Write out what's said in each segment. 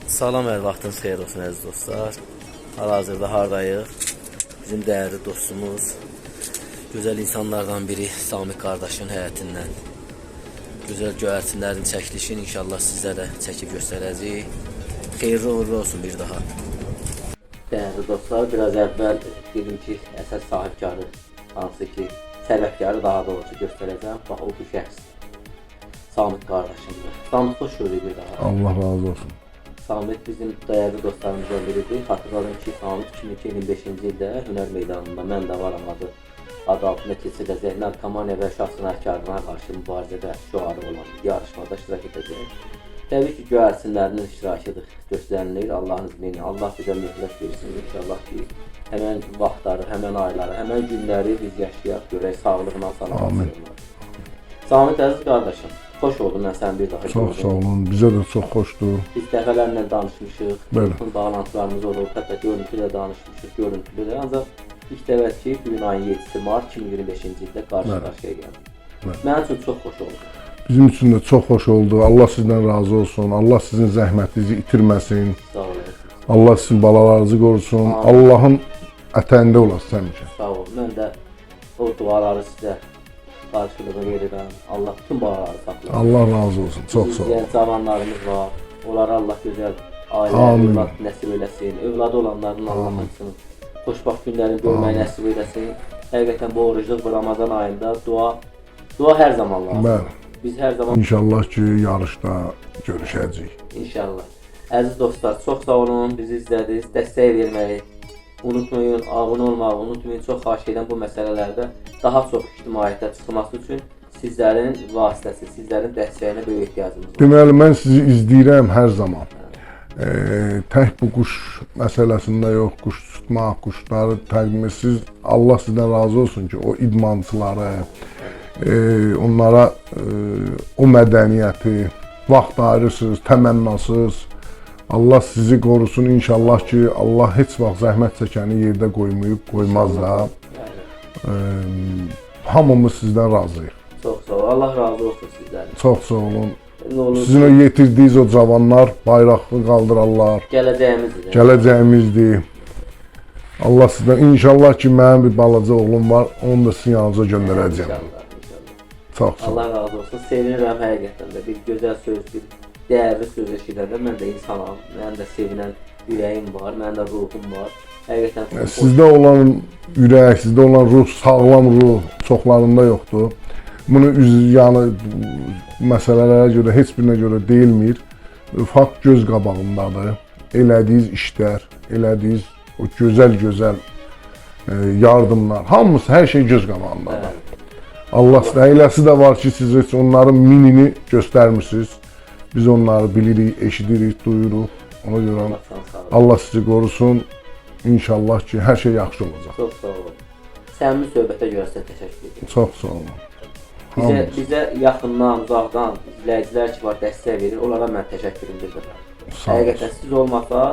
Salam, hər vaxtınız xeyir olsun əziz dostlar. Hal-hazırda hardayıq? Bizim dəyərli dostumuz, gözəl insanlardan biri Samik qardaşın həyətindən gözəl göyərçinlərin çəkilişini inşallah sizlərə çəkib göstərəcəyik. Xeyirli uğurlu olsun bir daha. Dəyərli dostlar, biraz əvvəl dedim ki, əsas sahibkarı, hansı ki, səbəbkarı daha doğrusu göstərəcəm. Bax, o bu şəxs Samik qardaşımdır. Samik xoş gördük bir daha. Allah razı olsun. Samik bizim dəyərli dostlarımızdan biridir. Xatırladım ki, Samik 2025-ci ildə Hünər Meydanında mən də varam adı altında keçiriləcək narkomaniya və şəxs cinayətkarlığına qarşı mübarizədə şüarı olan yarışmada iştirak edəcək. Təbii ki, göyərçinlərinin iştirakıdır, göstərilir Allahın izniyle. Allah bizə möhlət versin inşallah ki, həmən vaxtları, həmən ayları, həmən günləri biz yaşayaq, görək, sağlıqla salamatlıqla. Samik əziz qardaşım, xoş oldum mən sən bir daha gördüm. Çox sağ olun, bizə də çox xoşdur. Biz dəfələrlə danışmışıq, Bəli. bütün bağlantılarımız olub, hətta görüntülə danışmışıq, görüntülü də. Ancaq ilk dəvət ki, bugün ayın 7-si mart 2025-ci ildə qarşı-qarşıya gəldik. Mənim üçün çox xoş oldu. Bizim üçün də çox xoş oldu. Allah sizdən razı olsun. Allah sizin zəhmətinizi itirməsin. Sağ olun. Allah sizin balalarınızı qorusun. Allahın ətəyində olasın həmişə. Sağ olun. Mən də o duaları sizə qarşılığı verirəm. Allah bütün balaları saxlasın. Allah razı olsun. Çox sağ olun. İzləyən cavanlarımız var. Onlara Allah gözəl ailə, övlad nəsib eləsin. Övladı olanların Allah hamısını xoşbaxt günlərini görməyi nəsib eləsin. Həqiqətən bu orucluq bu Ramazan ayında dua hər zaman lazımdır. Bəli. Biz hər zaman İnşallah ki, yarışda görüşəcəyik. İnşallah. Əziz dostlar, çox sağ olun, bizi izlədiniz, dəstək verməyi unutmayın, abunə olmağı unutmayın. Çox xahiş edirəm bu məsələlərdə daha çox ictimaiyyətə çıxması üçün sizlərin vasitəsi, sizlərin dəstəyinə böyük ehtiyacımız var. Deməli, mən sizi izləyirəm hər zaman. Tək bu quş məsələsində yox, quş tutmaq, quşları təqdim etsiz. Allah sizdən razı olsun ki, o idmançıları, onlara o mədəniyyəti, vaxt ayırırsınız, təmənnasız. Allah sizi qorusun inşallah ki, Allah heç vaxt zəhmət çəkəni yerdə qoymaz da. Hamımız sizdən razıyıq. Çox sağ olun, Allah razı olsun sizdən. Çox sağ olun. Sizin o yetirdiğiniz o cavanlar bayraqlı qaldırarlar. Gələcəyimizdir. Allah sizdən inşallah ki, mənim bir balaca oğlum var, onu da sizin yanınıza göndərəcəm. Çox sağ olun. Allah razı olsun. Sevinirəm həqiqətən də. Bir gözəl söz, bir dəyərli söz eşidəndə mən də insanam. Mənim də sevinən ürəyim var, mənim də ruhum var. Həqiqətən sizdə olan ürək, sizdə olan ruh, sağlam ruh çoxlarında yoxdur. Bunu yəni məsələlərə görə, heç birinə görə deyilmir. Fakt göz qabağındadır. Elədiyiniz işlər, elədiyiniz o gözəl yardımlar, hamısı, hər şey göz qabağındadır. Allah sizə eləsi də var ki, siz heç onların minini göstərmirsiniz. Biz onları bilirik, eşidirik, duyuruq. Ona görə Allah sizi qorusun. İnşallah ki, hər şey yaxşı olacaq. Çox sağ olun. Səmimi söhbətə görə sizə təşəkkür edirəm. Çox sağ olun. Bizə yaxından, uzaqdan izləyicilər ki var, dəstək verir. Onlara mən təşəkkürümü bildirirəm. Həqiqətən siz olmaqla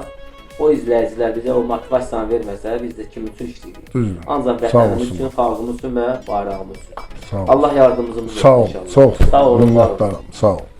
o izləyicilər bizə o motivasiyanı verməsə, biz də kim üçün işləyirik. Ancaq vətənimiz üçün, xalqımız üçün və bayrağımız üçün. Allah yardımcımız olsun inşallah. Sağ olun. Sağ olun. Sağ olun.